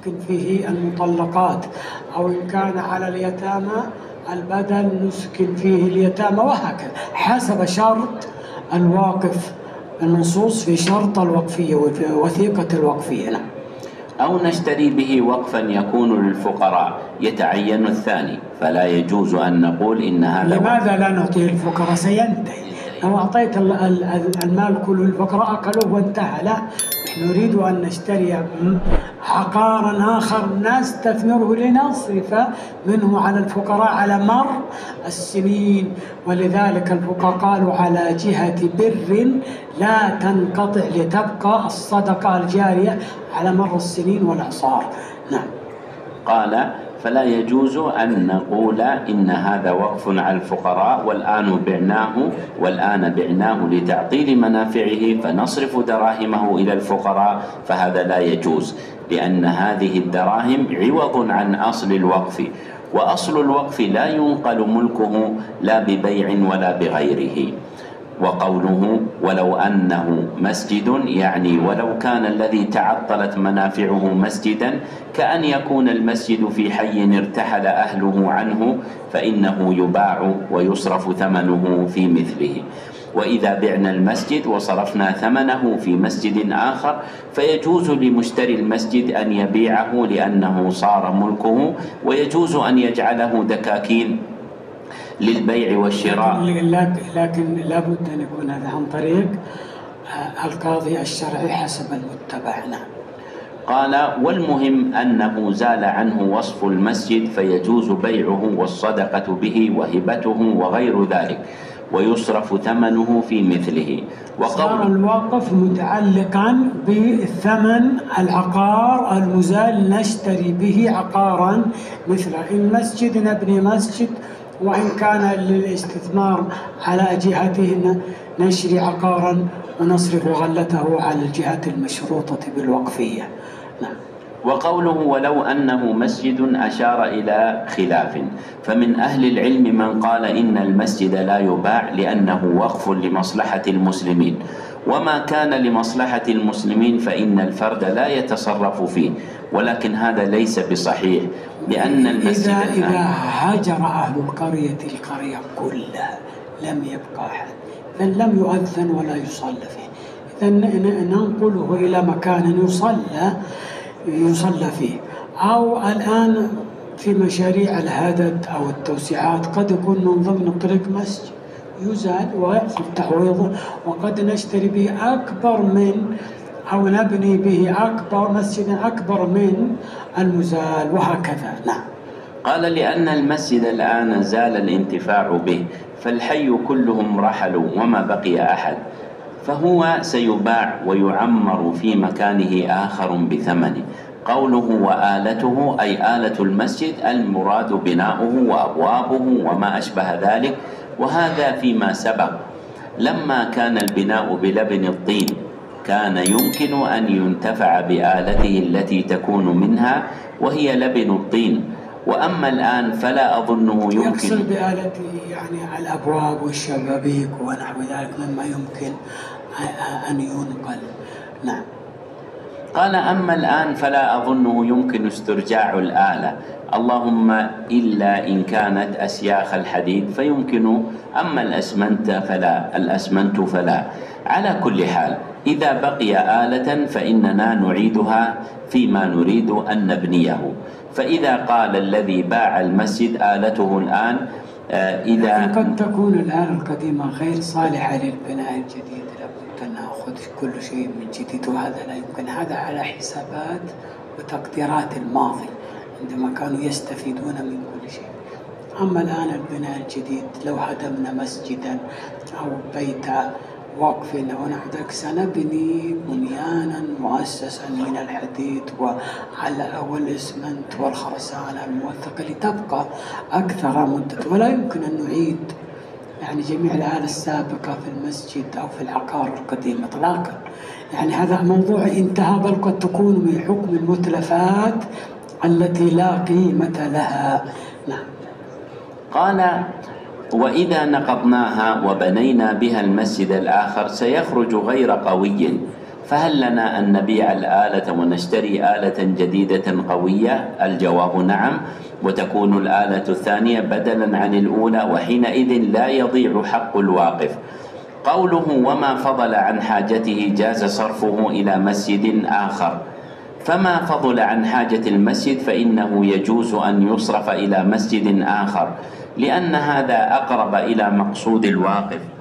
نسكن فيه المطلقات، أو إن كان على اليتامى البدل نسكن فيه اليتامى، وهكذا حسب شرط الواقف، النصوص في شرط الوقفية وفي وثيقة الوقفية. نعم. أو نشتري به وقفا يكون للفقراء يتعين الثاني، فلا يجوز أن نقول إن هذا لماذا لا نعطيه الفقراء؟ سينتهي. لو أعطيت المال كله للفقراء أكلوه وانتهى. لا، نريد أن نشتري عقارا آخر نستثمره لنصرف منه على الفقراء على مر السنين. ولذلك الفقهاء قالوا على جهة بر لا تنقطع لتبقى الصدقة الجارية على مر السنين والأعصار. نعم. قال فلا يجوز أن نقول إن هذا وقف على الفقراء والآن بعناه لتعطيل منافعه فنصرف دراهمه إلى الفقراء، فهذا لا يجوز، لأن هذه الدراهم عوض عن أصل الوقف، وأصل الوقف لا ينقل ملكه لا ببيع ولا بغيره. وقوله ولو أنه مسجد يعني ولو كان الذي تعطلت منافعه مسجدا، كأن يكون المسجد في حي ارتحل أهله عنه، فإنه يباع ويصرف ثمنه في مثله. وإذا بعنا المسجد وصرفنا ثمنه في مسجد آخر فيجوز لمشتري المسجد أن يبيعه لأنه صار ملكه، ويجوز أن يجعله دكاكين للبيع والشراء. لكن لابد أن يكون هذا عن طريق القاضي الشرعي حسب المتبع. قال والمهم أنه زال عنه وصف المسجد فيجوز بيعه والصدقة به وهبته وغير ذلك، ويصرف ثمنه في مثله. صار الوقف متعلقا بثمن العقار المزال، نشتري به عقارا مثل المسجد، نبني مسجد، وإن كان للاستثمار على جهته نشري عقارا ونصرف غلته على الجهة المشروطة بالوقفية. نعم. وقوله ولو أنه مسجد أشار إلى خلاف، فمن أهل العلم من قال إن المسجد لا يباع لأنه وقف لمصلحة المسلمين، وما كان لمصلحة المسلمين فإن الفرد لا يتصرف فيه، ولكن هذا ليس بصحيح، لأن المسجد إذا هاجر أهل القرية كلها لم يبقى أحد، بل لم يؤذن ولا يصلى فيه، إذن ننقله إلى مكان يصلى فيه. أو الآن في مشاريع الهدد أو التوسعات قد يكون من ضمن الطريق مسجد يزال ويحصل تحويضه، وقد نشتري به أكبر من أو نبني به مسجد أكبر من المزال، وهكذا. نعم. قال لأن المسجد الآن زال الانتفاع به، فالحي كلهم رحلوا وما بقي أحد، فهو سيباع ويعمر في مكانه آخر بثمنه. قوله وآلته أي آلة المسجد المراد بناؤه وأبوابه وما أشبه ذلك، وهذا فيما سبق. لما كان البناء بلبن الطين كان يمكن أن ينتفع بآلته التي تكون منها وهي لبن الطين، وأما الآن فلا أظنه يمكن. يقصد بآلته يعني الأبواب والشبابيك ونحو ذلك مما يمكن أن ينقل. نعم. قال أما الآن فلا أظنه يمكن استرجاع الآلة، اللهم إلا إن كانت أسياخ الحديد فيمكن، أما الأسمنت فلا. على كل حال إذا بقي آلة فإننا نعيدها فيما نريد أن نبنيه. فإذا قال الذي باع المسجد آلته الآن إذا قد تكون الآلة القديمة غير صالحة للبناء الجديد، لابد أن نأخذ كل شيء من جديد، وهذا لا يمكن. هذا على حسابات وتقديرات الماضي عندما كانوا يستفيدون من كل شيء. أما الآن البناء الجديد لو هدمنا مسجدا أو بيت وقف أو نحو ذلك سنبني بنيانا مؤسسا من الحديد والإسمنت والخرسانة الموثقة لتبقى أكثر مدة، ولا يمكن أن نعيد يعني جميع الآلة السابقة في المسجد أو في العقار القديم إطلاقا. يعني هذا موضوع انتهى، بل قد تكون من حكم المتلفات التي لا قيمة لها. نعم. قال وإذا نقضناها وبنينا بها المسجد الآخر سيخرج غير قوي، فهل لنا أن نبيع الآلة ونشتري آلة جديدة قوية؟ الجواب نعم، وتكون الآلة الثانية بدلا عن الأولى، وحينئذ لا يضيع حق الواقف. قوله وما فضل عن حاجته جاز صرفه إلى مسجد آخر، فما فضل عن حاجة المسجد فإنه يجوز أن يصرف إلى مسجد آخر، لأن هذا أقرب إلى مقصود الواقف.